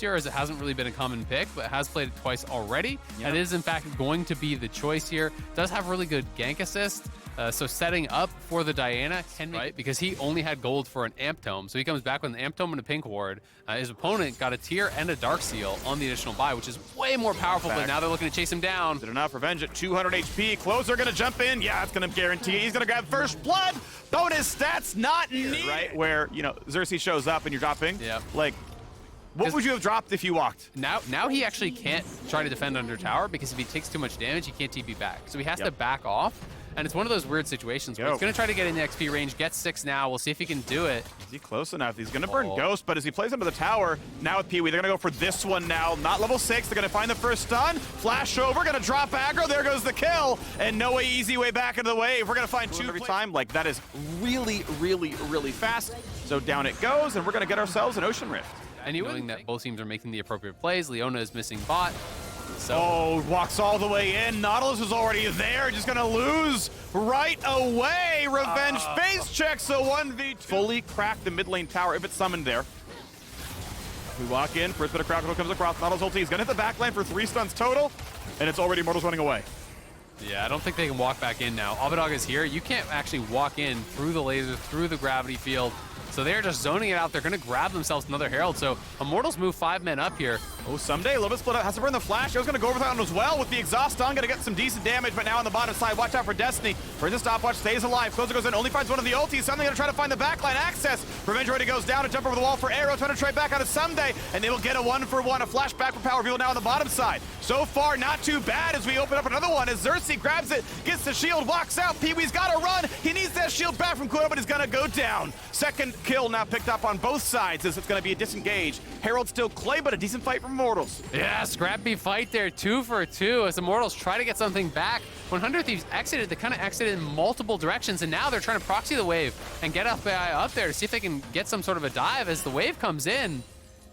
here, as it hasn't really been a common pick, but has played it twice already. Yep. And it is, in fact, going to be the choice here. Does have really good gank assist. So setting up for the Diana can make it, because he only had gold for an Amp Tome. So he comes back with an Amp Tome and a Pink Ward. His opponent got a Tier and a Dark Seal on the additional buy, which is way more powerful, but now they're looking to chase him down. Is it enough? Revenge at 200 HP. Closer gonna jump in. Yeah, it's gonna guarantee it. He's gonna grab first blood. Bonus stats not needed. Right, where, you know, Xerxes shows up and you're dropping. Yeah. Like, what would you have dropped if you walked? Now he actually can't try to defend under tower, because if he takes too much damage, he can't TP back. So he has to back off. And it's one of those weird situations where he's going to try to get in the XP range, get 6 now. We'll see if he can do it. Is he close enough? He's going to burn Ghost, but as he plays under the tower, now with Pee-wee, they're going to go for this one now. Not level 6. They're going to find the first stun. Flash over, going to drop aggro. There goes the kill. And no way, easy way back into the wave. We're going to find 2 every time. Like, that is really, really, really fast. So down it goes, and we're going to get ourselves an Ocean Rift. And knowing that both teams are making the appropriate plays, Leona is missing bot. So. Oh, walks all the way in. Nautilus is already there, just gonna lose right away. Revenge face checks a 1v2. Fully crack the mid lane tower if it's summoned there. We walk in, first bit of crowd control comes across. Nautilus ulti is gonna hit the back lane for 3 stuns total, and it's already Immortals running away. Yeah, I don't think they can walk back in now. Abadag is here. You can't actually walk in through the laser, through the gravity field. So they're just zoning it out. They're going to grab themselves another Herald. So Immortals move 5 men up here. Oh, someday a little bit split up. Has to burn the flash. Joe's going to go over that one as well with the exhaust stun. Going to get some decent damage, but now on the bottom side, watch out for Destiny. Burns the stopwatch, stays alive. Closer goes in, only finds one of the ultis. Suddenly going to try to find the backline access. Revenge already goes down and jump over the wall for Arrow, trying to trade back out of Someday, and they will get a 1-for-1, a flashback for Power Reveal now on the bottom side. So far, not too bad as we open up another one. As Xerxes grabs it, gets the shield, walks out. Pee-wee's got to run. He needs that shield back from Kuno, but he's going to go down. Second kill now picked up on both sides as it's going to be a disengage. Herald still Clay, but a decent fight from Immortals. Yeah, scrappy fight there, 2 for 2 as Immortals try to get something back. When 100 Thieves exited, they kind of exited in multiple directions, and now they're trying to proxy the wave and get FBI up there to see if they can get some sort of a dive as the wave comes in.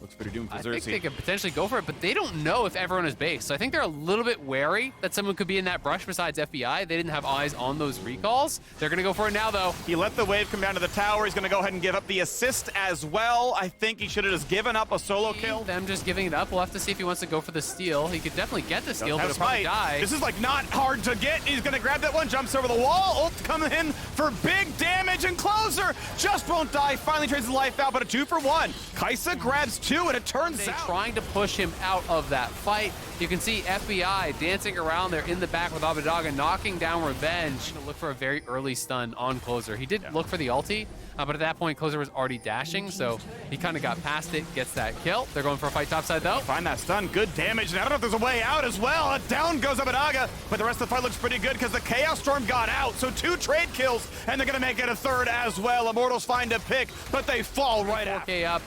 Looks pretty doomed for I Xerxes. think they could potentially go for it, but they don't know if everyone is based. So I think they're a little bit wary that someone could be in that brush besides FBI. They didn't have eyes on those recalls. They're going to go for it now, though. He let the wave come down to the tower. He's going to go ahead and give up the assist as well. I think he should have just given up a solo kill. Them just giving it up. We'll have to see if he wants to go for the steal. He could definitely get the steal, but he'll probably die. This is like not hard to get. He's going to grab that one, jumps over the wall. Ult coming in for big damage, and Closer just won't die. Finally trades his life out, but a 2-for-1. Kaisa grabs 2, and it turns out trying to push him out of that fight. You can see FBI dancing around there in the back with Abadaga, knocking down Revenge. Look for a very early stun on Closer. He did look for the ulti, but at that point, Closer was already dashing, so he kind of got past it, gets that kill. They're going for a fight topside, though. Find that stun, good damage, and I don't know if there's a way out as well. Down goes Abadaga, but the rest of the fight looks pretty good because the Chaos Storm got out, so 2 trade kills, and they're going to make it a 3rd as well. Immortals find a pick, but they fall right out. 4K up.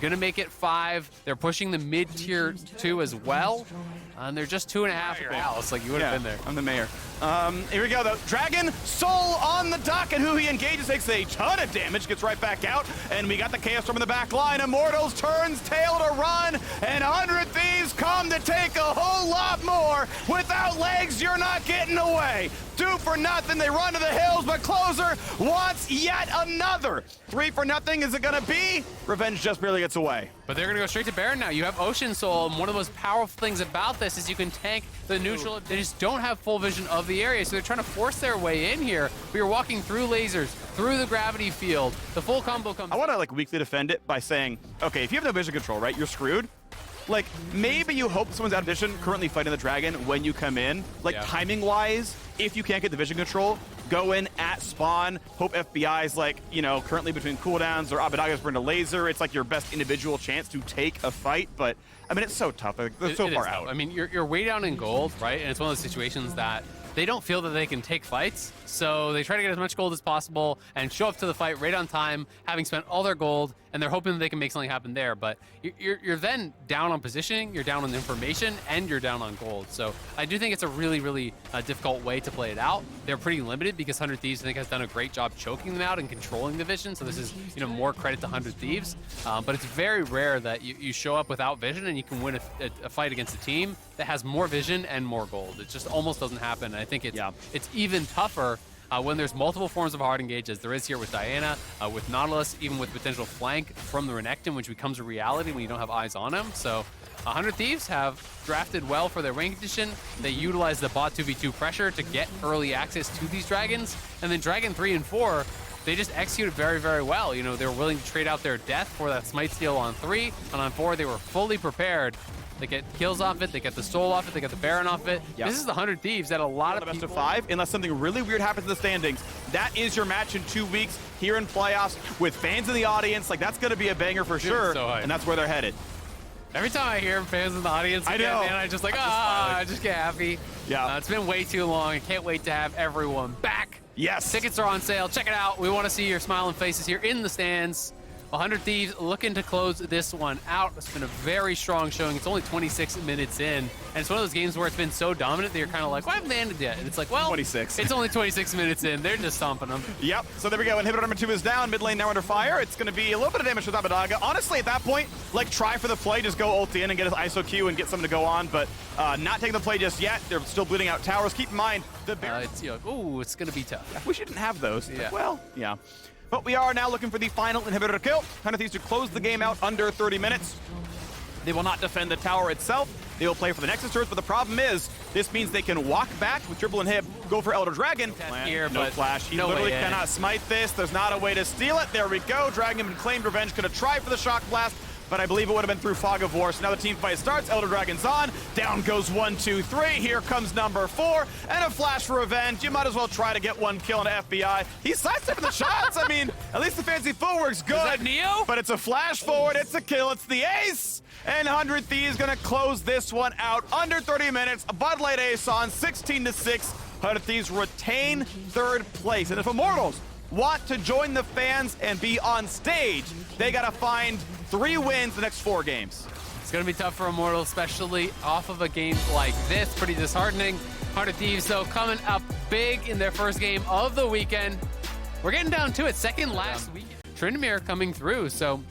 Gonna make it 5. They're pushing the mid-tier 2 as well. And they're just 2.5 for Alice. Like, you would have been there. I'm the mayor. Here we go, though. Dragon Soul on the docket. Who he engages takes a ton of damage, gets right back out. And we got the Chaos Storm in the back line. Immortals turns tail to run. And 100 Thieves come to take a whole lot more. Without legs, you're not getting away. 2 for nothing. They run to the hills, but Closer wants yet another. 3 for nothing. Is it going to be? Revenge just barely gets away. But they're going to go straight to Baron now. You have Ocean Soul, and one of the most powerful things about this is you can tank the neutral. They just don't have full vision of the area, so they're trying to force their way in here. We are walking through lasers, through the gravity field. The full combo comes. I want to like weakly defend it by saying, okay, if you have no vision control, right, you're screwed. Like, maybe you hope someone's out of vision currently fighting the dragon when you come in. Like, timing-wise, if you can't get the vision control, go in at spawn, hope FBI's like, you know, currently between cooldowns or Abadaga's burned a laser. It's like your best individual chance to take a fight, but I mean, it's so tough. Like, they're so far out. I mean, you're way down in gold, right? And it's one of those situations that they don't feel that they can take fights, so they try to get as much gold as possible and show up to the fight right on time, having spent all their gold, and they're hoping that they can make something happen there. But you're then down on positioning, you're down on information, and you're down on gold. So I do think it's a really, really difficult way to play it out. They're pretty limited because 100 Thieves, I think, has done a great job choking them out and controlling the vision. So this is, you know, more credit to 100 Thieves. But it's very rare that you show up without vision and you can win a fight against a team that has more vision and more gold. It just almost doesn't happen. And I think it's even tougher when there's multiple forms of hard engage, as there is here with Diana, with Nautilus, even with potential flank from the Renekton, which becomes a reality when you don't have eyes on him. So 100 Thieves have drafted well for their rank condition. They utilize the bot 2v2 pressure to get early access to these dragons. And then Dragon 3 and 4, they just executed very, very well. You know, they were willing to trade out their death for that smite steal on 3, and on 4, they were fully prepared. They get kills off it, they get the soul off it, they get the Baron off it. Yep. This is the 100 Thieves that a lot of best people... of 5, unless something really weird happens in the standings. That is your match in 2 weeks here in playoffs with fans in the audience. Like, that's going to be a banger for sure, so and that's where they're headed. Every time I hear fans in the audience again, man, I just like, I just get happy. Yeah. It's been way too long. I can't wait to have everyone back. Yes. Tickets are on sale. Check it out. We want to see your smiling faces here in the stands. 100 Thieves looking to close this one out. It's been a very strong showing. It's only 26 minutes in, and it's one of those games where it's been so dominant that you're kind of like, why haven't they ended yet? And it's like, well, 26. It's only 26 minutes in. They're just stomping them. Yep. So there we go. Inhibitor number 2 is down. Mid lane now under fire. It's going to be a little bit of damage with Abadaga. Honestly, at that point, like, try for the play. Just go ult in and get his ISO Q and get something to go on, but not taking the play just yet. They're still bleeding out towers. Keep in mind, the it's, you know, ooh, it's going to be tough. I wish you didn't have those. Yeah. Like, well, yeah. But we are now looking for the final inhibitor to kill. 100 Thieves to close the game out under 30 minutes. They will not defend the tower itself. They will play for the Nexus turrets, but the problem is, this means they can walk back with triple inhib, go for Elder Dragon. Here, no but flash. He no literally way cannot smite this. There's not a way to steal it. There we go. Dragon and claimed revenge. Could have tried for the shock blast, but I believe it would have been through Fog of War. So now the team fight starts. Elder Dragon's on. Down goes 1, 2, 3. Here comes number 4. And a flash for revenge. You might as well try to get one kill on FBI. He's sidestepping the shots. I mean, at least the fancy footwork's good. Is that Neo? But it's a flash forward. It's a kill. It's the ace. And 100 Thieves gonna close this one out under 30 minutes. A Bud Light ace on 16-6. 100 Thieves retain 3rd place. And if Immortals want to join the fans and be on stage, they gotta find 3 wins the next 4 games. It's gonna be tough for Immortal, especially off of a game like this. Pretty disheartening. 100 Thieves, though, coming up big in their first game of the weekend. We're getting down to it, second last weekend. Tryndamere coming through, so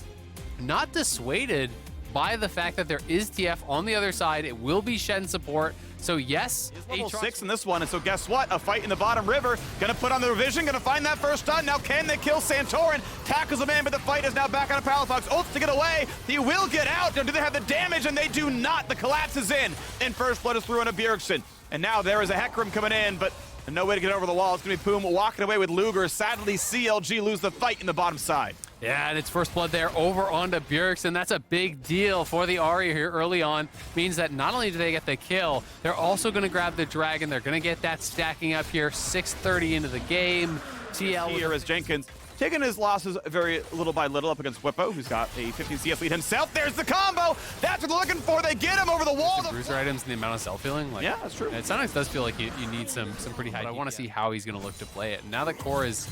not dissuaded by the fact that there is TF on the other side. It will be Shen support. So yes, level 6 in this one, and so guess what? A fight in the bottom river. Gonna put on the revision, gonna find that first stun. Now can they kill Santorin? Tackles him in, but the fight is now back on a Palafox. Ults to get away. He will get out. Now, do they have the damage? And they do not. The collapse is in. And first blood is through on a Bjergsen. And now there is a Hecarim coming in, but no way to get over the wall. It's gonna be Poom walking away with Luger. Sadly, CLG lose the fight in the bottom side. Yeah, and it's first blood there over onto Bjergsen. That's a big deal for the Ahri here early on. Means that not only do they get the kill, they're also going to grab the dragon. They're going to get that stacking up here. 6:30 into the game. TL here is Jenkins taking his losses very little by little up against Whippo, who's got a 15 CS lead himself. There's the combo. That's what they're looking for. They get him over the wall. The bruiser items and the amount of self-healing. Like, yeah, that's true. It sometimes does feel like you need some pretty high. But I want to see how he's going to look to play it. Now that Core is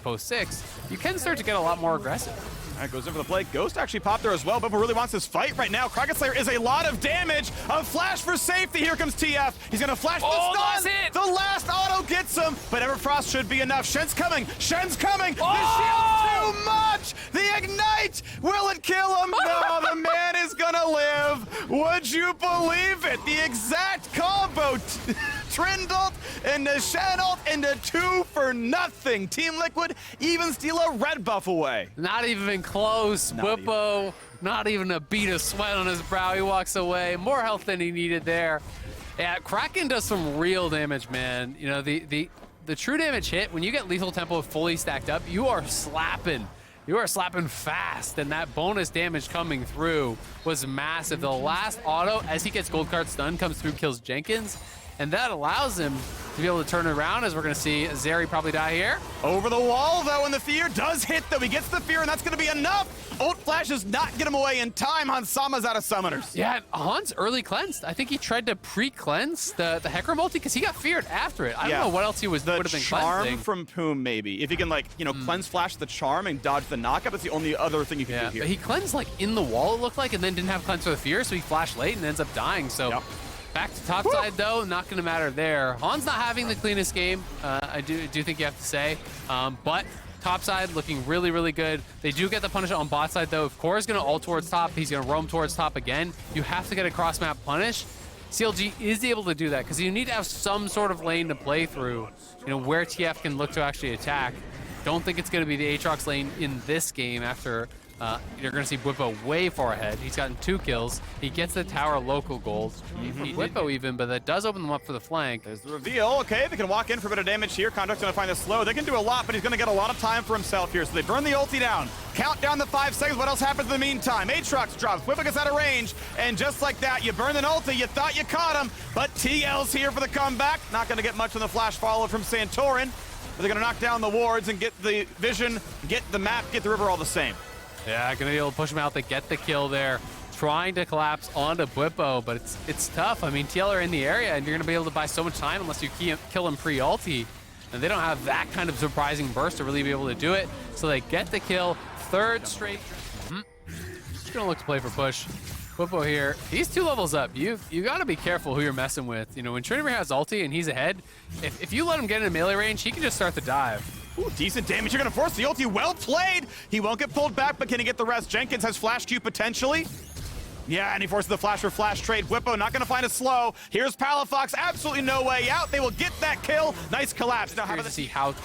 post 6, you can start to get a lot more aggressive. All right, goes in for the play. Ghost actually popped there as well. Bubba really wants this fight right now. Kraken Slayer is a lot of damage. A flash for safety. Here comes TF. He's going to flash the stun. That's it. The last auto gets him, but Everfrost should be enough. Shen's coming. Shen's coming. Oh! The shield's too much. The ignite. Will it kill him? No, the man is going to live. Would you believe it? The exact combo. Trindult into Shen ult into 2 for nothing. Team Liquid even steal a red buff away. Not even close. Whippo, not even a bead of sweat on his brow. He walks away. More health than he needed there. Yeah, Kraken does some real damage, man. You know, the true damage hit, when you get lethal tempo fully stacked up, you are slapping. You are slapping fast, and that bonus damage coming through was massive. The last auto, as he gets gold card stun, comes through, kills Jenkins, and that allows him to be able to turn it around, as we're going to see Zeri probably die here. Over the wall, though, and the fear does hit, though. He gets the fear, and that's going to be enough. Ult Flash does not get him away in time. Hansama's out of summoners. Yeah, Hans early cleansed. I think he tried to pre-cleanse the Hecarim ulti because he got feared after it. I don't know what else he would have been cleansing. The charm from Poom, maybe. If you can, like, you know, cleanse Flash the charm and dodge the knockup, that's the only other thing you can do here. But he cleansed, like, in the wall, it looked like, and then didn't have cleanse for the fear, so he flashed late and ends up dying. So back to top side, though, not going to matter there. Han's not having the cleanest game, I do think you have to say, but top side looking really, really good. They do get the punish on bot side, though. If Core is going to ult towards top, he's going to roam towards top again. You have to get a cross-map punish. CLG is able to do that because you need to have some sort of lane to play through, where TF can look to actually attack. Don't think it's going to be the Aatrox lane in this game after you're going to see Bwipo way far ahead. He's gotten 2 kills. He gets the tower local gold. Bwipo even, but that does open them up for the flank. There's the reveal. Okay, they can walk in for a bit of damage here. Contract's going to find this slow. They can do a lot, but he's going to get a lot of time for himself here. So they burn the ulti down. Count down the 5 seconds. What else happens in the meantime? Aatrox drops. Bwipo gets out of range. And just like that, you burn an ulti. You thought you caught him, but TL's here for the comeback. Not going to get much on the flash follow from Santorin. But they're going to knock down the wards and get the vision, get the map, get the river all the same. Yeah, going to be able to push him out. They get the kill there. Trying to collapse onto Bwipo, but it's tough. I mean, TL are in the area, and you're going to be able to buy so much time unless you kill him pre-ulti. And they don't have that kind of surprising burst to really be able to do it. So they get the kill. 3rd straight. Just going to look to play for push. Bwipo here, he's 2 levels up. You got to be careful who you're messing with. When Trinity has ulti and he's ahead, if you let him get into melee range, he can just start the dive. Ooh, decent damage. You're going to force the ulti. Well played. He won't get pulled back, but can he get the rest? Jenkins has flash Q potentially. Yeah, and he forces the flash for flash trade. Bwipo not going to find a slow. Here's Palafox. Absolutely no way out. They will get that kill. Nice collapse. Now, how about to see how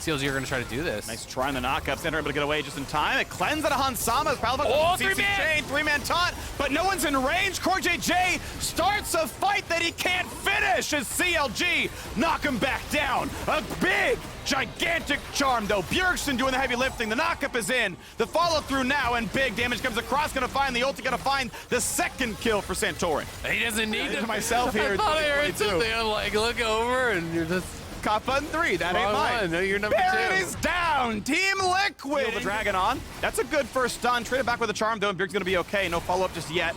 CLG are going to try to do this. Nice try on the knockup. Center able to get away just in time. It cleanses out of Hansama as Palafox chain. 3-man taunt, but no one's in range. CoreJJ starts a fight that he can't finish as CLG knock him back down. A big, gigantic charm, though. Bjergsen doing the heavy lifting. The knockup is in. The follow-through now, and big damage comes across. Going to find the ulti. Going to find the 2nd kill for Santorin. He doesn't need it. Myself here. I thought I heard something. I'm like, look over, and you're just... Caught button 3. That ain't mine. No, you're number 2. Baron is down. Team Liquid. The dragon on. That's a good first stun. Traded back with a charm, though, and Bjergsen's going to be okay. No follow-up just yet.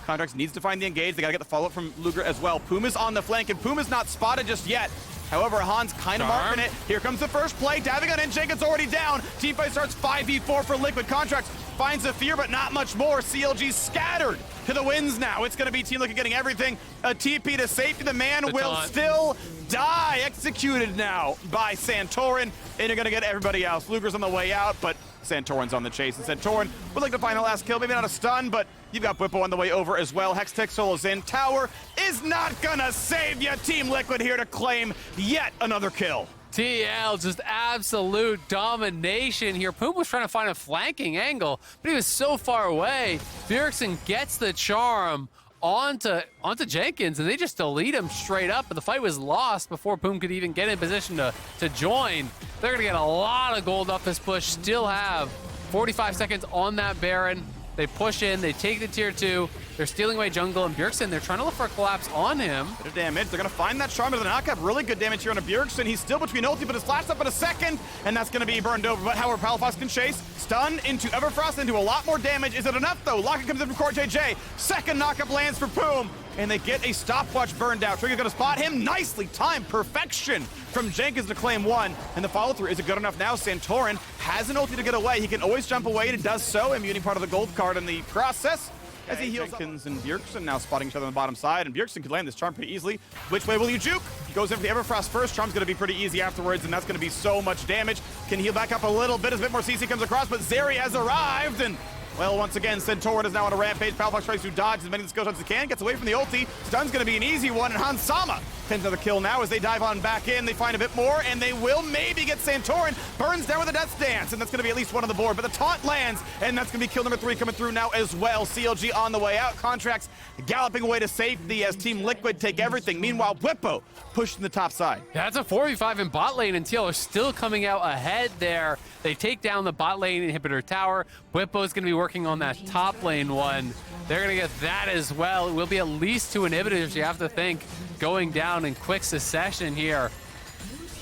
Contracts needs to find the engage. They got to get the follow-up from Luger as well. Puma's on the flank, and Puma's not spotted just yet. However, Hans kind of marking it. Here comes the first play. Diving on in. Jenkins already down. Teamfight starts 5v4 for Liquid. Contracts finds a fear, but not much more. CLG scattered to the wins now. It's going to be Team Liquid getting everything. A TP to safety. The man will still die. Executed now by Santorin. And you're going to get everybody else. Luger's on the way out, but Santorin's on the chase. And Santorin would like to find the last kill. Maybe not a stun, but you've got Bwipo on the way over as well. Hextech solo's in. Tower is not going to save you. Team Liquid here to claim yet another kill. TL, just absolute domination here. Puma was trying to find a flanking angle, but he was so far away. Bjergsen gets the charm onto Jenkins, and they just delete him straight up, but the fight was lost before Puma could even get in position to join. They're going to get a lot of gold off this push, still have 45 seconds on that Baron. They push in, they take the tier 2, they're stealing away jungle, and Bjergsen, they're trying to look for a collapse on him. Bit of damage, they're gonna find that charm with the knockup. Really good damage here on a Bjergsen. He's still between ulti, but his flash up in a second, and that's gonna be burned over. But however, Palafox can chase, stun into Everfrost, into a lot more damage. Is it enough though? Locket comes in from CoreJJ. 2nd knockup lands for Poom, and they get a stopwatch burned out. Trigger's gonna spot him. Nicely timed, perfection from Jenkins to claim 1. And the follow-through, is it good enough now? Santorin has an ulti to get away. He can always jump away, and it does so, immuning part of the gold card in the process. As he heals Jenkins and Bjergsen now spotting each other on the bottom side, and Bjergsen could land this charm pretty easily. Which way will you juke? Goes in for the Everfrost first. Charm's gonna be pretty easy afterwards, and that's gonna be so much damage. Can heal back up a little bit as a bit more CC comes across, but Zeri has arrived, and well, once again, Santorin is now on a rampage. Palafox tries to dodge as many of the skill shots as he can, gets away from the ulti. Stun's gonna be an easy one, and Hansama pins another kill now as they dive on back in. They find a bit more, and they will maybe get Santorin. Burns down with a Death Dance, and that's gonna be at least 1 on the board, but the taunt lands, and that's gonna be kill number 3 coming through now as well. CLG on the way out. Contracts galloping away to safety as Team Liquid take everything. Meanwhile, Bwipo pushing the top side. Yeah, that's a 4v5 in bot lane, and TL are still coming out ahead there. They take down the bot lane inhibitor tower. Bwipo is gonna be working on that top lane one. They're gonna get that as well. It will be at least 2 inhibitors, you have to think, going down in quick succession here.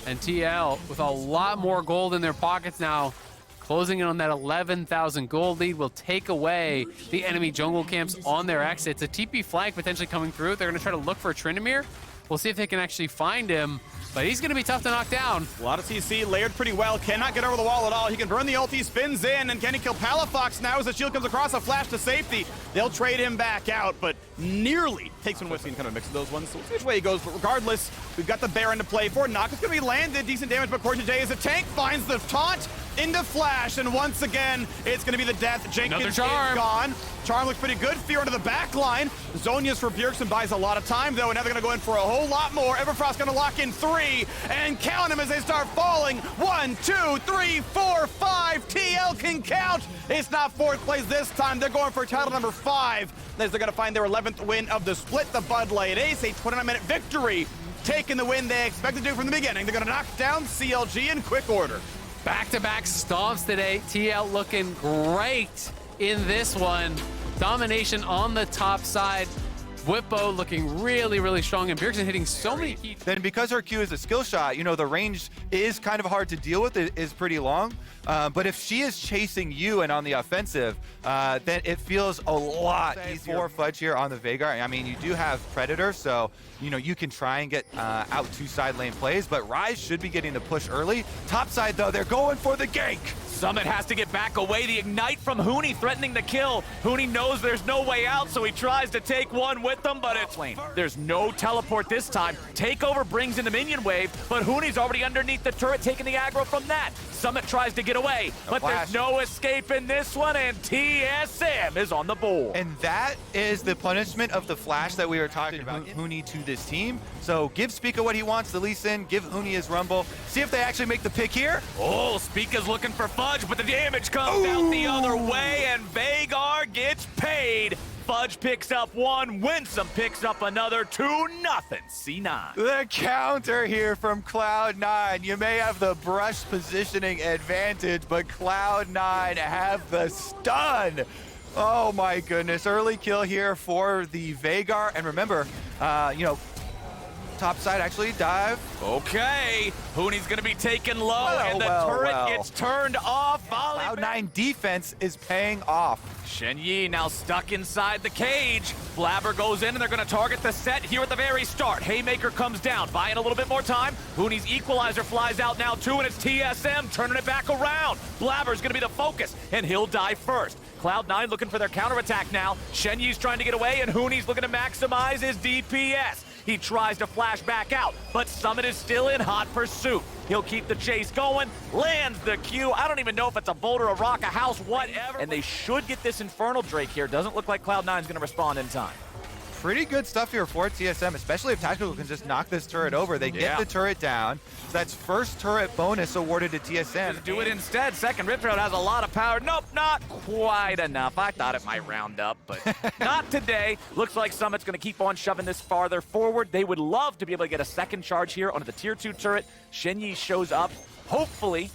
And TL, with a lot more gold in their pockets now, closing in on that 11,000 gold lead, will take away the enemy jungle camps on their exits. A TP flank potentially coming through. They're gonna try to look for Tryndamere. We'll see if they can actually find him, but he's gonna be tough to knock down. A lot of CC layered pretty well. Cannot get over the wall at all. He can burn the ulti, spins in, and can he kill Palafox now as the shield comes across? A flash to safety. They'll trade him back out, but nearly takes one with him. Kind of mix of those ones. So we'll see which way he goes, but regardless, we've got the Baron to play for. Knock is gonna be landed. Decent damage, but CoreJJ is a tank. Finds the taunt. into Flash, and once again, it's going to be the death. Jenkins is Charm. gone. Charm looks pretty good. Fear into the back line. Zonia's for Bjergsen buys a lot of time, though, and now they're going to go in for a whole lot more. Everfrost going to lock in 3, and count them as they start falling. 1, 2, 3, 4, 5. TL can count. It's not 4th place this time. They're going for title number 5, as they're going to find their 11th win of the split. The Bud Light Ace, a 29-minute victory, taking the win they expected to from the beginning. They're going to knock down CLG in quick order. Back-to-back stomps today. TL looking great in this one. Domination on the top side. Whippo looking really, really strong, and Bjergsen hitting so many key. Then because her Q is a skill shot, you know, the range is kind of hard to deal with. It is pretty long. But if she is chasing you and on the offensive, then it feels a lot easier for Fudge here on the Veigar. I mean, you do have Predator, so, you know, you can try and get out 2 side lane plays, but Ryze should be getting the push early. Top side, though, they're going for the gank. Summit has to get back away. The ignite from Huni threatening the kill. Huni knows there's no way out, so he tries to take one with them, but it's lane. There's no teleport this time. Takeover brings in the minion wave, but Huni's already underneath the turret, taking the aggro from that. Summit tries to get away, but there's no escape in this one, and TSM is on the board. And that is the punishment of the flash that we were talking about. Huni to this team. So give Spica what he wants, the Lee Sin, give Huni his rumble. See if they actually make the pick here. Oh, Spica's looking for Fudge, but the damage comes out the other way, and Veigar gets paid. Fudge picks up 1, Winsome picks up another, 2-0, C9. The counter here from Cloud9. You may have the brush positioning advantage, but Cloud9 have the stun. Oh my goodness, early kill here for the Veigar. And remember, you know, top side actually dive. Okay, Huni's gonna be taken low, and the turret gets turned off. Cloud9 defense is paying off. Shen Yi now stuck inside the cage. Blabber goes in, and they're gonna target the set here at the very start. Haymaker comes down, buying a little bit more time. Huni's equalizer flies out now too, and it's TSM turning it back around. Blabber's gonna be the focus, and he'll die first. Cloud9 looking for their counterattack now. Shen Yi's trying to get away, and Huni's looking to maximize his DPS. He tries to flash back out, but Summit is still in hot pursuit. He'll keep the chase going, lands the Q. I don't even know if it's a boulder, a rock, a house, whatever. And they should get this Infernal Drake here. Doesn't look like Cloud9's gonna respond in time. Pretty good stuff here for TSM, especially if Tactical can just knock this turret over. They get the turret down. So that's first turret bonus awarded to TSM. Just do it instead. Second Rip Throat has a lot of power. Nope, not quite enough. I thought it might round up, but not today. Looks like Summit's going to keep on shoving this farther forward. They would love to be able to get a second charge here onto the tier 2 turret. Shen Yi shows up, hopefully,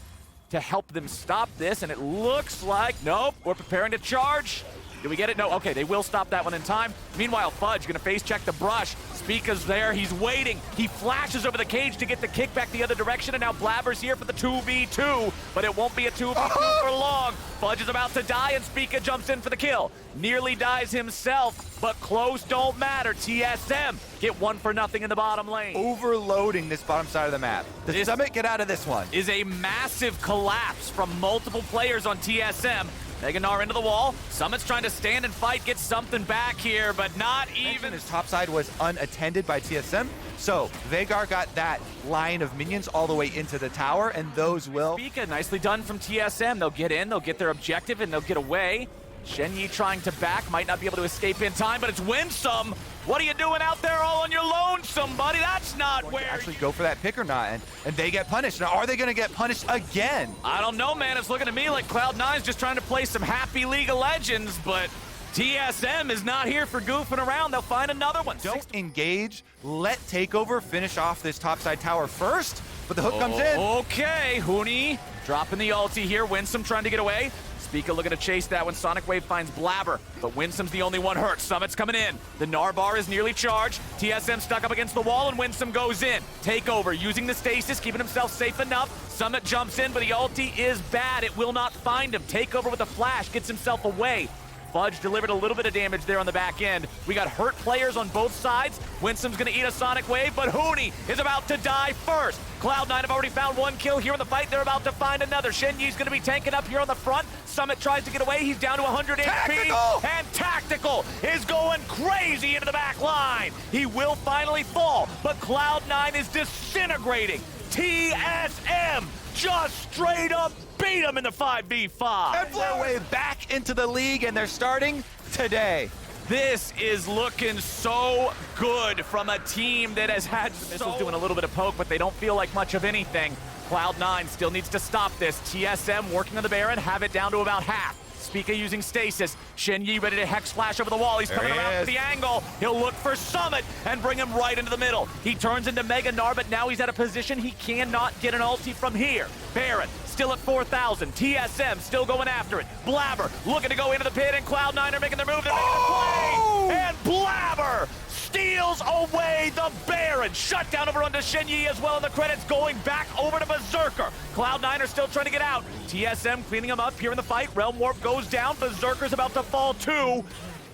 to help them stop this, and it looks like, nope, we're preparing to charge. Do we get it? No, okay, they will stop that one in time. Meanwhile, Fudge gonna face check the brush. Spica's there, he's waiting. He flashes over the cage to get the kickback the other direction, and now Blabber's here for the 2v2, but it won't be a 2v2 for long. Fudge is about to die, and Spica jumps in for the kill. Nearly dies himself, but close don't matter. TSM get 1-for-0 in the bottom lane. Overloading this bottom side of the map. Does Summit get out of this one? Is a massive collapse from multiple players on TSM. Meganar into the wall. Summit's trying to stand and fight, get something back here, but not even. His top side was unattended by TSM, so Veigar got that line of minions all the way into the tower, and those will. Spica, nicely done from TSM. They'll get in, they'll get their objective, and they'll get away. Shen Yi trying to back, might not be able to escape in time, but it's Winsome. What are you doing out there all on your lonesome, buddy? That's not where actually go for that pick or not, and they get punished. Now, are they going to get punished again? I don't know, man. It's looking to me like Cloud9's just trying to play some happy League of Legends, but TSM is not here for goofing around. They'll find another one. Don't engage. Let Takeover finish off this topside tower first, but the hook comes in. Okay, Huni dropping the ulti here. Winsome trying to get away. Spica looking to chase that when Sonic Wave finds Blabber, but Winsome's the only one hurt. Summit's coming in. The Gnar bar is nearly charged. TSM stuck up against the wall, and Winsome goes in. Takeover using the stasis, keeping himself safe enough. Summit jumps in, but the ulti is bad. It will not find him. Takeover with a flash, gets himself away. Fudge delivered a little bit of damage there on the back end. We got hurt players on both sides. Winsome's gonna eat a Sonic Wave, but Huni is about to die first. Cloud9 have already found 1 kill here in the fight. They're about to find another. Shen Yi's gonna be tanking up here on the front. Summit tries to get away. He's down to 100 HP. And Tactical is going crazy into the back line. He will finally fall, but Cloud9 is disintegrating. TSM just straight up beat him in the 5v5. And their way back into the league, and they're starting today. This is looking so good from a team that has had missiles doing a little bit of poke, but they don't feel like much of anything. Cloud9 still needs to stop this. TSM working on the Baron, have it down to about half. Spica using stasis. Shenyi ready to hex flash over the wall. He's coming around for the angle. He'll look for Summit and bring him right into the middle. He turns into Mega Gnar, but now he's at a position he cannot get an ulti from here. Baron still at 4,000. TSM still going after it. Blabber looking to go into the pit, and Cloud9 are making their move. They're making a play. And Blabber steals away the Baron. Shut down over onto Shenyi as well, and the credits going back over to Berserker. Cloud9 are still trying to get out. TSM cleaning them up here in the fight. Realm Warp goes down. Berserker's about to fall too.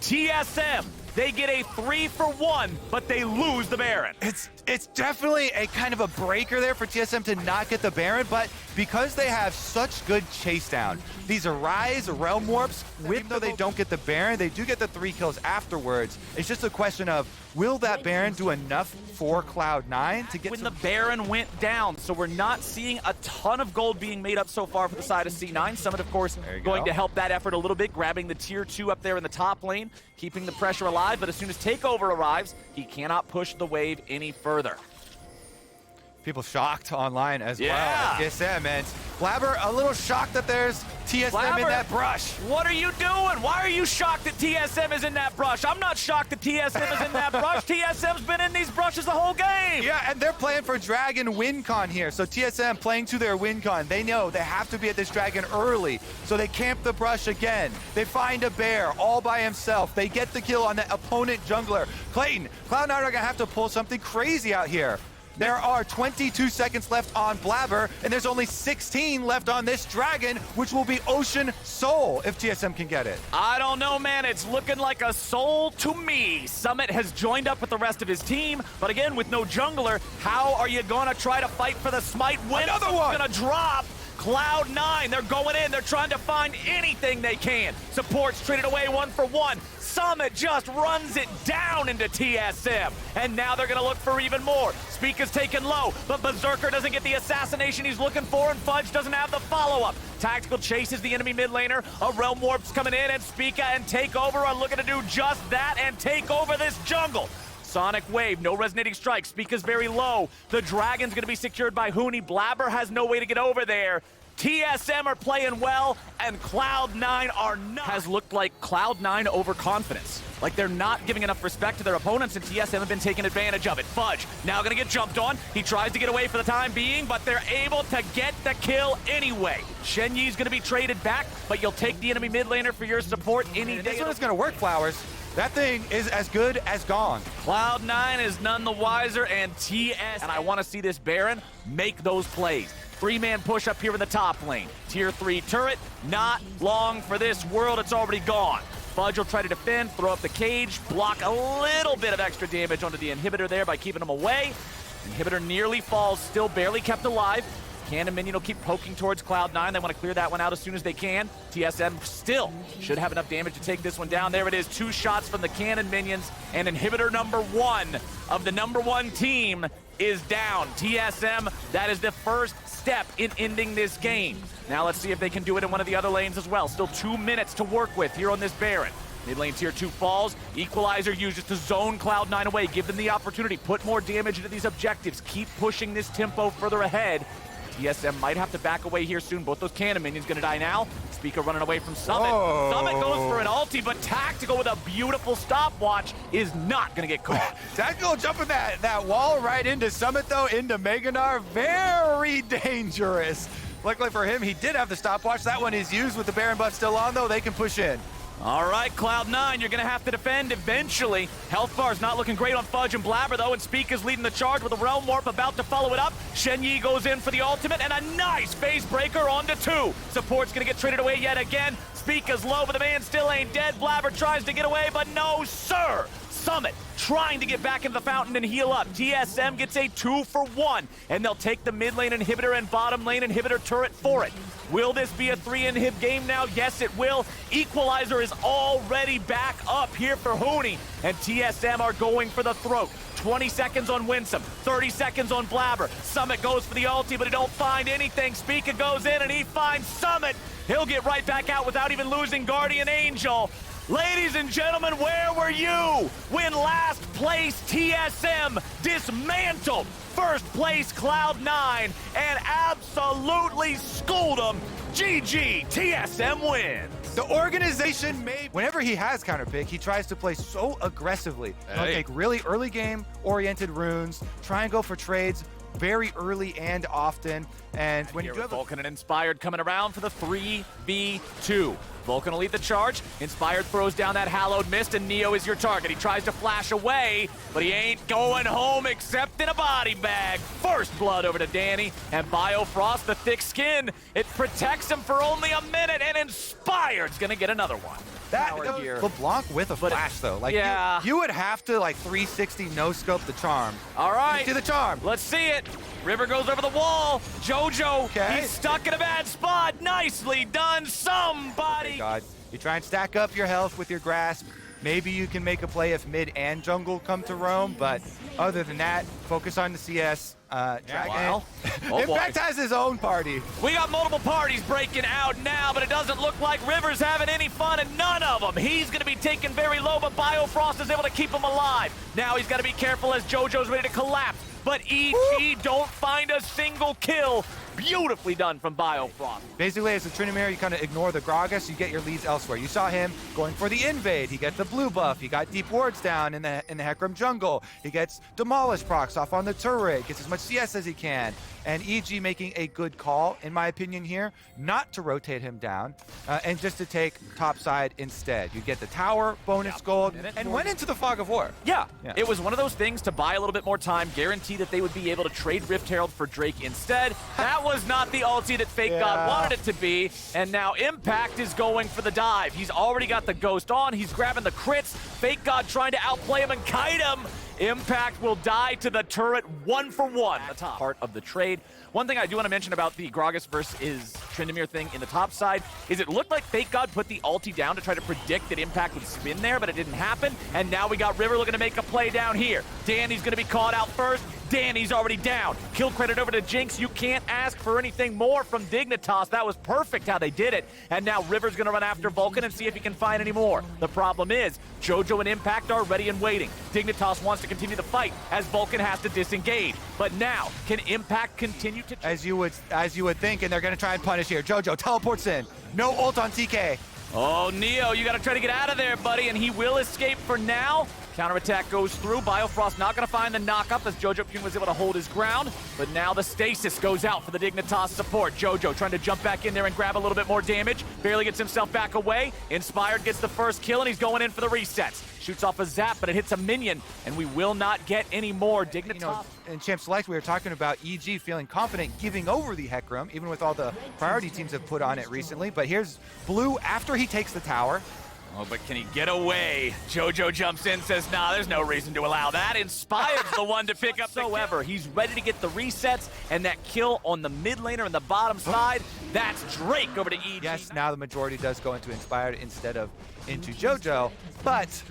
TSM, they get a 3-for-1, but they lose the Baron. It's definitely a kind of a breaker there for TSM to not get the Baron, but because they have such good chase down, these Arise Realm Warps, even though they don't get the Baron, they do get the 3 kills afterwards. It's just a question of, will that Baron do enough for Cloud9 to get when the Baron went down, so we're not seeing a ton of gold being made up so far for the side of C9. Summit, of course, going to help that effort a little bit, grabbing the tier 2 up there in the top lane, keeping the pressure alive, but as soon as Takeover arrives, he cannot push the wave any further. People shocked online as well Yeah. at TSM, and Blabber a little shocked that there's TSM Blabber, in that brush. What are you doing? Why are you shocked that TSM is in that brush? I'm not shocked that TSM is in that brush. TSM's been in these brushes the whole game. Yeah, and they're playing for Dragon WinCon here, so TSM playing to their WinCon. They know they have to be at this Dragon early, so they camp the brush again. They find a bear all by himself. They get the kill on the opponent jungler. Clayton, Cloud9 are gonna have to pull something crazy out here. There are 22 seconds left on Blabber, and there's only 16 left on this Dragon, which will be Ocean Soul if TSM can get it. I don't know, man. It's looking like a soul to me. Summit has joined up with the rest of his team, but again, with no jungler, how are you going to try to fight for the smite when Another it's one! going to drop? Cloud9, they're going in. They're trying to find anything they can. Support's traded away 1-for-1. Summit just runs it down into TSM. And now they're going to look for even more. Spica's taken low, but Berserker doesn't get the assassination he's looking for, and Fudge doesn't have the follow-up. Tactical chases the enemy mid laner. A Realm Warp's coming in, and Spica and Takeover are looking to do just that and take over this jungle. Sonic Wave, no resonating strike. Spica's very low. The Dragon's going to be secured by Huni. Blabber has no way to get over there. TSM are playing well, and Cloud9 are not. Has looked like Cloud9 overconfidence. Like they're not giving enough respect to their opponents, and TSM have been taking advantage of it. Fudge, now gonna get jumped on. He tries to get away for the time being, but they're able to get the kill anyway. Shenyi's gonna be traded back, but you'll take the enemy mid laner for your support any day. This one is gonna work, Flowers. That thing is as good as gone. Cloud9 is none the wiser, and and I want to see this Baron make those plays. 3-man push up here in the top lane. Tier 3 turret, not long for this world, it's already gone. Fudge will try to defend, throw up the cage, block a little bit of extra damage onto the inhibitor there by keeping him away. Inhibitor nearly falls, still barely kept alive. Cannon minion will keep poking towards Cloud9. They want to clear that one out as soon as they can. TSM still should have enough damage to take this one down. There it is, 2 shots from the cannon minions, and inhibitor number 1 of the number 1 team is down. TSM, that is the first step in ending this game. Now let's see if they can do it in one of the other lanes as well. Still 2 minutes to work with here on this Baron. Mid lane tier 2 falls. Equalizer uses to zone Cloud9 away. Give them the opportunity. Put more damage into these objectives. Keep pushing this tempo further ahead. TSM might have to back away here soon. Both those cannon minions gonna die now. Spica running away from Summit. Whoa. Summit goes for an ulti, but Tactical with a beautiful stopwatch is not gonna get caught. Tactical jumping that wall right into Summit, though, into Mega Gnar. Very dangerous. Luckily for him, he did have the stopwatch. That one is used with the Baron buff still on, though. They can push in. All right, Cloud9, you're going to have to defend eventually. Health bar's not looking great on Fudge and Blabber, though, and Spica's leading the charge with a Realm Warp about to follow it up. Shenyi goes in for the ultimate, and a nice phase breaker onto 2. Support's going to get traded away yet again. Spica's low, but the man still ain't dead. Blabber tries to get away, but no, sir. Summit trying to get back into the fountain and heal up. TSM gets a 2-for-1, and they'll take the mid lane inhibitor and bottom lane inhibitor turret for it. Will this be a 3-inhib game now? Yes, it will. Equalizer is already back up here for Huni, and TSM are going for the throat. 20 seconds on Winsome, 30 seconds on Blabber. Summit goes for the ulti, but he don't find anything. Spica goes in, and he finds Summit. He'll get right back out without even losing Guardian Angel. Ladies and gentlemen, where were you when last place TSM dismantled first place Cloud9 and absolutely schooled them? GG, TSM wins. The organization whenever he has counter pick, he tries to play so aggressively. He'll take really early game oriented runes, try and go for trades very early and often. And when you have Vulcan and Inspired coming around for the 3v2. Vulcan will lead the charge. Inspired throws down that hallowed mist, and Neo is your target. He tries to flash away, but he ain't going home except in a body bag. First blood over to Danny, and Biofrost, the thick skin, it protects him for only a minute, and Inspired's gonna get another one. that LeBlanc with a flash though. Like you would have to like 360 no scope the charm. All right. Do the charm. Let's see it. River goes over the wall. Jojo, he's stuck in a bad spot. Nicely done, somebody. Thank God. You try and stack up your health with your grasp. Maybe you can make a play if mid and jungle come to roam, but other than that, focus on the CS. Dragon. Impact has his own party. We got multiple parties breaking out now, but it doesn't look like River's having any fun, and none of them. He's going to be taken very low, but Biofrost is able to keep him alive. Now he's got to be careful as Jojo's ready to collapse, but EG don't find a single kill. Beautifully done from Biofrost. Basically, as a Tryndamere, you kind of ignore the Gragas, you get your leads elsewhere. You saw him going for the invade. He gets the blue buff. He got deep wards down in the Hecarim jungle. He gets demolish procs off on the turret. Gets as much CS as he can. And EG making a good call, in my opinion here, not to rotate him down and just to take top side instead. You get the tower, bonus gold, and went into the Fog of War. Yeah, it was one of those things to buy a little bit more time, guarantee that they would be able to trade Rift Herald for Drake instead. That was not the ulti that Fake God wanted it to be, and now Impact is going for the dive. He's already got the Ghost on, he's grabbing the crits, Fake God trying to outplay him and kite him. Impact will die to the turret 1-for-1. The top part of the trade. One thing I do want to mention about the Gragas versus Tryndamere thing in the top side is it looked like Fake God put the ulti down to try to predict that Impact would spin there, but it didn't happen. And now we got River looking to make a play down here. Danny's going to be caught out first. Danny's already down. Kill credit over to Jinx. You can't ask for anything more from Dignitas. That was perfect how they did it. And now River's going to run after Vulcan and see if he can find any more. The problem is, Jojo and Impact are ready and waiting. Dignitas wants to continue the fight as Vulcan has to disengage. But now, can Impact continue to... As you would think, and they're going to try and punish here. Jojo teleports in. No ult on TK. Oh, Neo, you got to try to get out of there, buddy, and he will escape for now. Counterattack goes through. Biofrost not going to find the knock-up as Jojo Pune was able to hold his ground. But now the stasis goes out for the Dignitas support. Jojo trying to jump back in there and grab a little bit more damage. Barely gets himself back away. Inspired gets the first kill, and he's going in for the resets. Shoots off a zap, but it hits a minion, and we will not get any more Dignitas. You know, in Champ Select, we were talking about EG feeling confident giving over the Hecarim, even with all the priority teams have put on it recently. But here's Blue after he takes the tower. Oh, but can he get away? Jojo jumps in, says, nah, there's no reason to allow that. Inspired's the one to pick up whatsoever. He's ready to get the resets, and that kill on the mid laner on the bottom side, that's Drake over to EG. Yes, now the majority does go into Inspired instead of into Jojo, but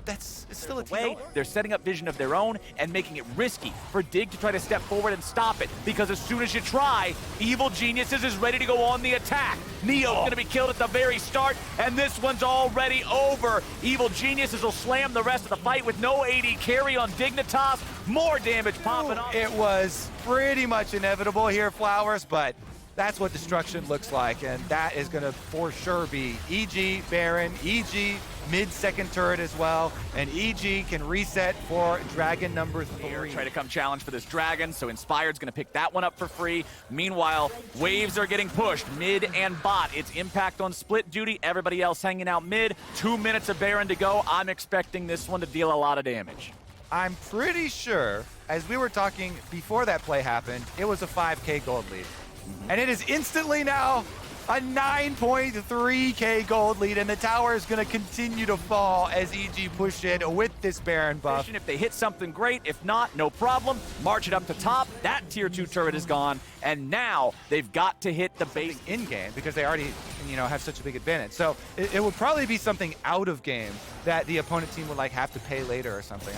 it's still a team. They're setting up vision of their own and making it risky for Dig to try to step forward and stop it, because as soon as you try, Evil Geniuses is ready to go on the attack. Neo's gonna be killed at the very start, and this one's already over. Evil Geniuses will slam the rest of the fight with no AD carry on Dignitas. More damage popping off. It was pretty much inevitable here, Flowers, but that's what destruction looks like, and that is gonna for sure be EG, Baron, EG, mid-second turret as well, and EG can reset for Dragon number 3. Try to come challenge for this Dragon, so Inspired's gonna pick that one up for free. Meanwhile, waves are getting pushed, mid and bot. It's Impact on split duty, everybody else hanging out mid. 2 minutes of Baron to go. I'm expecting this one to deal a lot of damage. I'm pretty sure, as we were talking before that play happened, it was a 5K gold lead. And it is instantly now A 9.3k gold lead, and the tower is going to continue to fall as EG push in with this Baron buff. If they hit something great, if not, no problem. March it up to top. That tier 2 turret is gone, and now they've got to hit the base in-game because they already, have such a big advantage. So it would probably be something out of game that the opponent team would like have to pay later or something.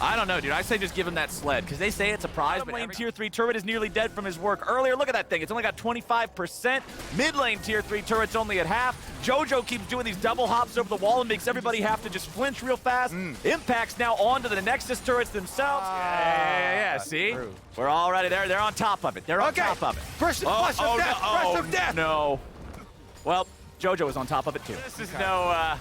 I don't know, dude. I say just give him that sled because they say it's a prize. But lane tier 3 turret is nearly dead from his work earlier. Look at that thing. It's only got 25%. Mid lane tier 3 turret's only at half. Jojo keeps doing these double hops over the wall and makes everybody have to just flinch real fast. Impact's now on to the Nexus turrets themselves. Yeah. See? True. We're already there. They're on top of it. They're on top of it. Flush of death! Flush of death! No. Well, Jojo is on top of it too.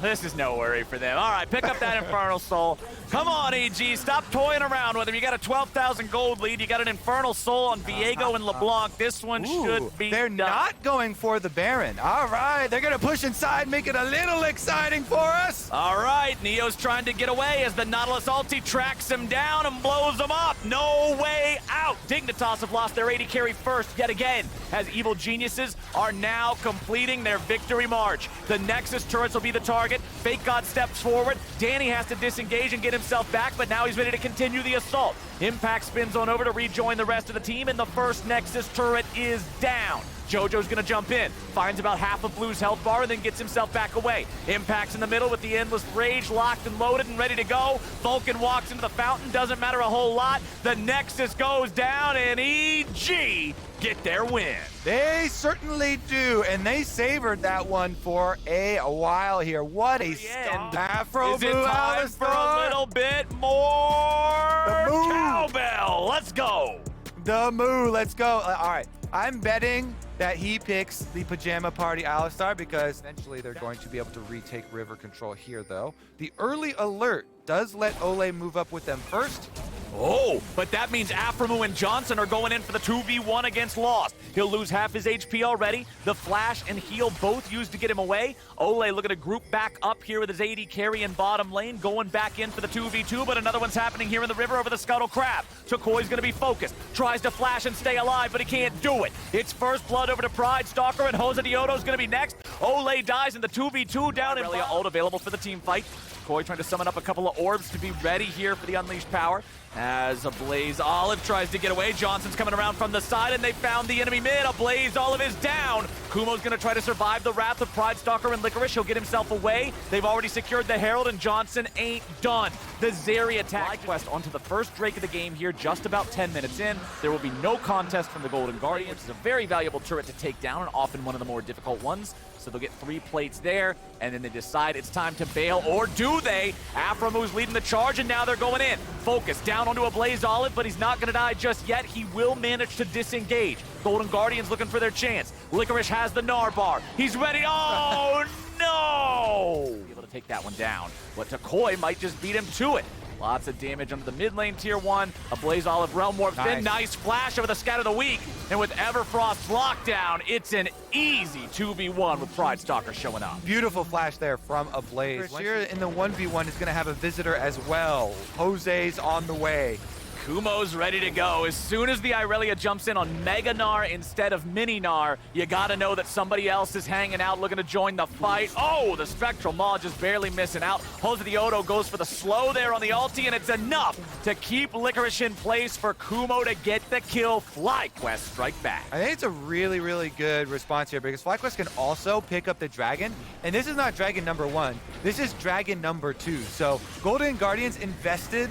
This is no worry for them. All right, pick up that Infernal Soul. Come on, EG, stop toying around with him. You got a 12,000 gold lead. You got an Infernal Soul on Viego and LeBlanc. This one should be They're done. not going for the Baron. All right, they're gonna push inside, make it a little exciting for us. All right, Neo's trying to get away as the Nautilus ulti tracks him down and blows him up. No way out. Dignitas have lost their AD carry first yet again, as Evil Geniuses are now completing their victory march. The Nexus turrets will be the target. Fake God steps forward. Danny has to disengage and get himself back, but now he's ready to continue the assault. Impact spins on over to rejoin the rest of the team, and the first Nexus turret is down. Jojo's gonna jump in, finds about half of Blue's health bar, and then gets himself back away. Impact's in the middle with the Endless Rage locked and loaded and ready to go. Vulcan walks into the fountain, doesn't matter a whole lot. The Nexus goes down, and EG get their win. They certainly do, and they savored that one for a while here. What a stop. Afro Is it time for a little bit more cowbell? Let's go. The moo, let's go. All right, I'm betting that he picks the Pajama Party Alistar because eventually they're going to be able to retake river control here, though. The early alert does let Ole move up with them first. Oh, but that means Aframu and Johnson are going in for the 2v1 against Lost. He'll lose half his HP already. The flash and heal both used to get him away. Ole looking to group back up here with his AD carry in bottom lane, going back in for the 2v2, but another one's happening here in the river over the Scuttle Crab. Takoi's gonna be focused, tries to flash and stay alive, but he can't do it. It's first blood over to Pride Stalker, and Jose Dioto's gonna be next. Ole dies in the 2v2 down in ult available for the team fight. Koi trying to summon up a couple of orbs to be ready here for the Unleashed power. As a Blaze Olive tries to get away, Johnson's coming around from the side, and they found the enemy mid. A Blaze Olive is down. Kumo's gonna try to survive the wrath of Pride Stalker and Licorice. He'll get himself away. They've already secured the Herald, and Johnson ain't done. The Zeri attack quest onto the first Drake of the game here, just about 10 minutes in. There will be no contest from the Golden Guardian, which is a very valuable turret to take down, and often one of the more difficult ones. So they'll get 3 plates there, and then they decide it's time to bail, or do they? Aframu's leading the charge, and now they're going in. Focus down onto a Blaze Olive, but he's not going to die just yet. He will manage to disengage. Golden Guardian's looking for their chance. Licorice has the Gnar bar. He's ready. Oh, no! Able to take that one down, but Takoi might just beat him to it. Lots of damage under the mid lane tier 1. A Blaze Olive Realm Warp in. Nice flash over the Scout of the Week. And with Everfrost's lockdown, it's an easy 2v1 with Pride Stalker showing up. Beautiful flash there from a Blaze. Here in the 1v1 is going to have a visitor as well. Jose's on the way. Kumo's ready to go. As soon as the Irelia jumps in on Mega Gnar instead of Mini Gnar, you gotta know that somebody else is hanging out looking to join the fight. Oh, the Spectral Maw just barely missing out. Jose Dioto goes for the slow there on the ulti, and it's enough to keep Licorice in place for Kumo to get the kill. FlyQuest strike back. I think it's a really, really good response here because FlyQuest can also pick up the Dragon, and this is not Dragon number 1. This is Dragon number 2. So Golden Guardians invested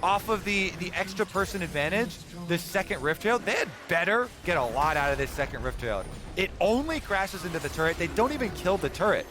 off of the extra person advantage, the second Rift Herald. They had better get a lot out of this second Rift Herald. It only crashes into the turret. They don't even kill the turret.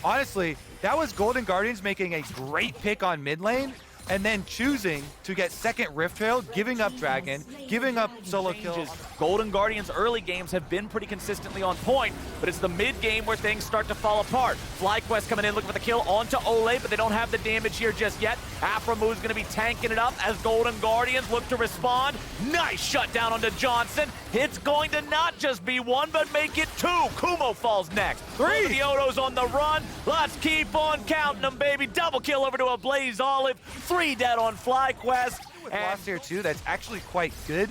Honestly, that was Golden Guardians making a great pick on mid lane, and then choosing to get second Rift Herald, giving up Dragon, giving up solo kills. Golden Guardians' early games have been pretty consistently on point, but it's the mid game where things start to fall apart. FlyQuest coming in looking for the kill onto Ole, but they don't have the damage here just yet. Aframu's going to be tanking it up as Golden Guardians look to respond. Nice shutdown onto Johnson. It's going to not just be 1, but make it 2. Kumo falls next. 3. The Oto's on the run. Let's keep on counting them, baby. Double kill over to a Blaze Olive. 3 dead on FlyQuest. With Lost here too, that's actually quite good.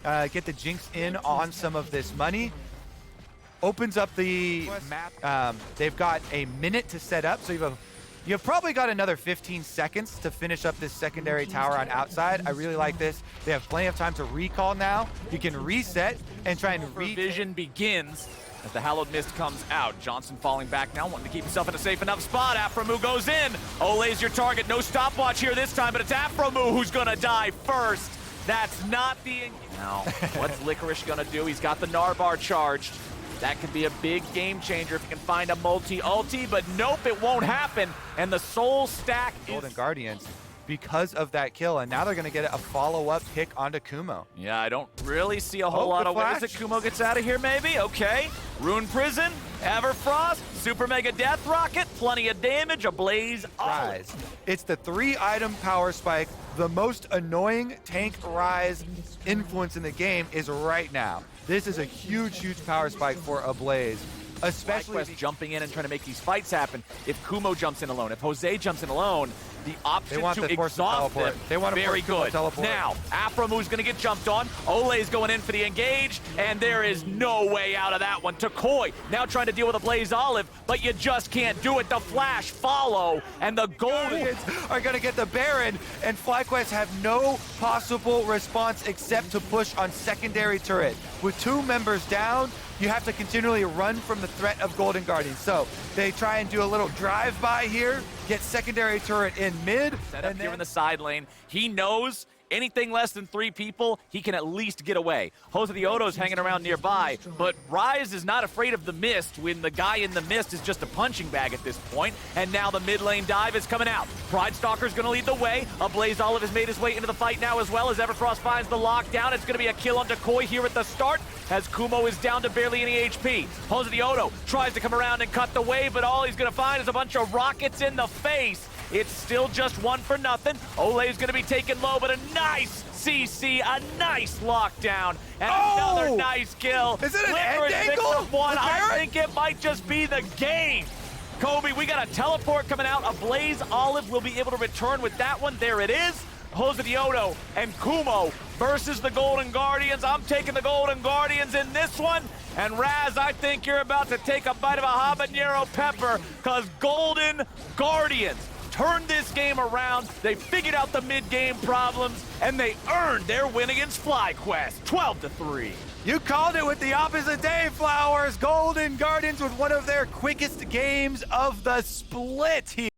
Get the Jinx in on some of this money. opens up the map. They've got a minute to set up, so you've probably got another 15 seconds to finish up this secondary tower on outside. I really like this. They have plenty of time to recall now. You can reset and try and Vision begins as the Hallowed Mist comes out. Johnson falling back now, wanting to keep himself in a safe enough spot. Afromu goes in. Ole's your target. No stopwatch here this time, but it's Afromu who's gonna die first. That's not the... Now, what's Licorice gonna do? He's got the Narbar charged. That could be a big game changer if he can find a multi-ulti, but nope, it won't happen. And the soul stack is... Golden Guardians because of that kill, and now they're going to get a follow-up pick onto Kumo. Yeah, I don't really see a whole lot of ways that Kumo gets out of here, maybe. Okay. Rune Prison, Everfrost, Super Mega Death Rocket, plenty of damage, a Blaze Rise. It's the 3-item power spike. The most annoying tank Rise influence in the game is right now. This is a huge, huge power spike for a Blaze. Especially jumping in and trying to make these fights happen. If Kumo jumps in alone, if Jose jumps in alone, the option to exhaust them, they want very good. Teleport. Now, Afromu's going to get jumped on. Ole's going in for the engage, and there is no way out of that one. Takoi now trying to deal with a Blaze Olive, but you just can't do it. The flash follow, and the Guardians are going to get the Baron, and FlyQuest have no possible response except to push on secondary turret. With 2 members down, you have to continually run from the threat of Golden Guardians. So they try and do a little drive-by here, get secondary turret in mid. Set up here in the side lane. He knows anything less than 3 people, he can at least get away. Jose the Odo's hanging around nearby, but Rise is not afraid of the mist when the guy in the mist is just a punching bag at this point. And now the mid lane dive is coming out. Pride Stalker's going to lead the way. A Blaze Olive has made his way into the fight now as well as Everfrost finds the lockdown. It's going to be a kill on Decoy here at the start as Kumo is down to barely any HP. Jose the Odo tries to come around and cut the wave, but all he's going to find is a bunch of rockets in the face. It's still just 1 for nothing. Ole's going to be taken low, but a nice CC, a nice lockdown, and another nice kill. Is it an end angle? I think it might just be the game. Kobe, we got a teleport coming out. A Blaze Olive will be able to return with that one. There it is. Jose the Odo and Kumo versus the Golden Guardians. I'm taking the Golden Guardians in this one. And Raz, I think you're about to take a bite of a habanero pepper because Golden Guardians turned this game around. They figured out the mid-game problems, and they earned their win against FlyQuest, 12-3. You called it with the opposite day, Flowers. Golden Guardians with one of their quickest games of the split here.